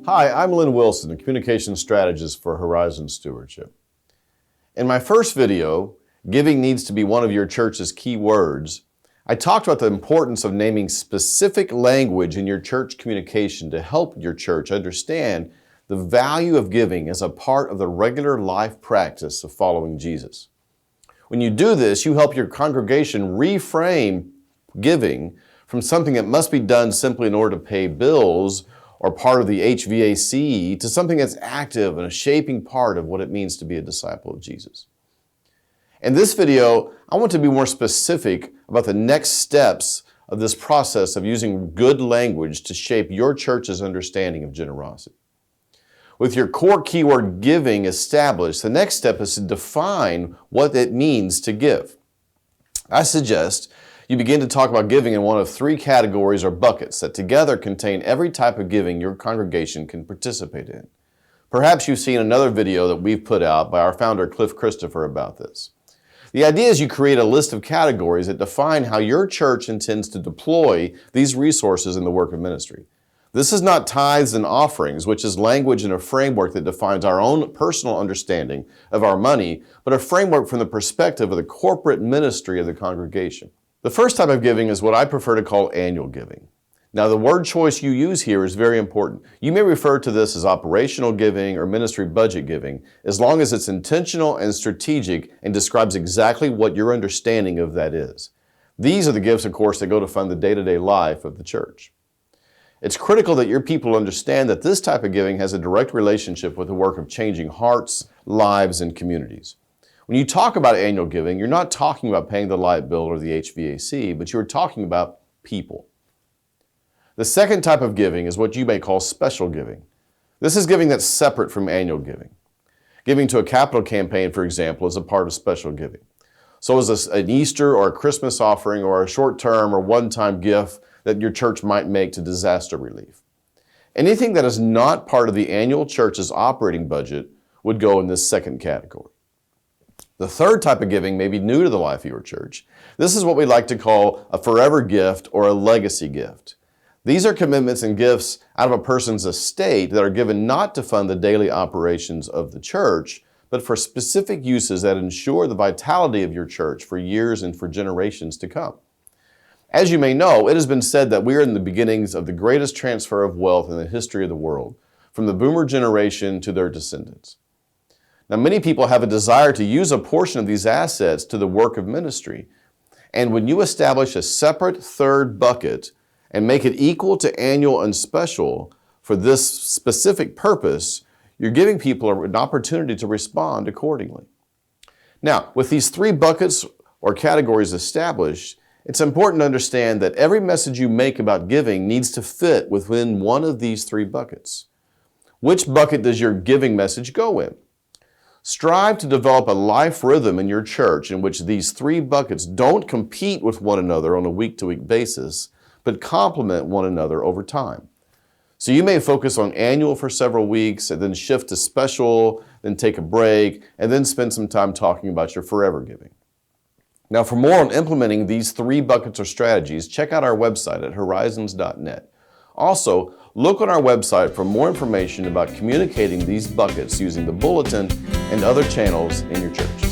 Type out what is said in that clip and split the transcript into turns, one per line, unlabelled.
Hi, I'm Lynn Wilson, a communication strategist for Horizon Stewardship. In my first video, Giving Needs to Be One of Your Church's Key Words, I talked about the importance of naming specific language in your church communication to help your church understand the value of giving as a part of the regular life practice of following Jesus. When you do this, you help your congregation reframe giving from something that must be done simply in order to pay bills or part of the HVAC to something that's active and a shaping part of what it means to be a disciple of Jesus. In this video, I want to be more specific about the next steps of this process of using good language to shape your church's understanding of generosity. With your core keyword giving established, the next step is to define what it means to give. I suggest you begin to talk about giving in one of three categories or buckets that together contain every type of giving your congregation can participate in. Perhaps you've seen another video that we've put out by our founder Cliff Christopher about this. The idea is you create a list of categories that define how your church intends to deploy these resources in the work of ministry. This is not tithes and offerings, which is language and a framework that defines our own personal understanding of our money, but a framework from the perspective of the corporate ministry of the congregation. The first type of giving is what I prefer to call annual giving. Now, the word choice you use here is very important. You may refer to this as operational giving or ministry budget giving, as long as it's intentional and strategic and describes exactly what your understanding of that is. These are the gifts, of course, that go to fund the day-to-day life of the church. It's critical that your people understand that this type of giving has a direct relationship with the work of changing hearts, lives, and communities. When you talk about annual giving, you're not talking about paying the light bill or the HVAC, but you're talking about people. The second type of giving is what you may call special giving. This is giving that's separate from annual giving. Giving to a capital campaign, for example, is a part of special giving. So is an Easter or a Christmas offering or a short-term or one-time gift that your church might make to disaster relief. Anything that is not part of the annual church's operating budget would go in this second category. The third type of giving may be new to the life of your church. This is what we like to call a forever gift or a legacy gift. These are commitments and gifts out of a person's estate that are given not to fund the daily operations of the church, but for specific uses that ensure the vitality of your church for years and for generations to come. As you may know, it has been said that we are in the beginnings of the greatest transfer of wealth in the history of the world, from the boomer generation to their descendants. Now, many people have a desire to use a portion of these assets to the work of ministry. And when you establish a separate third bucket and make it equal to annual and special for this specific purpose, you're giving people an opportunity to respond accordingly. Now, with these three buckets or categories established, it's important to understand that every message you make about giving needs to fit within one of these three buckets. Which bucket does your giving message go in? Strive to develop a life rhythm in your church in which these three buckets don't compete with one another on a week-to-week basis, but complement one another over time. So you may focus on annual for several weeks and then shift to special, then take a break, and then spend some time talking about your forever giving. Now, for more on implementing these three buckets or strategies, check out our website at horizons.net. Also, look on our website for more information about communicating these buckets using the bulletin and other channels in your church.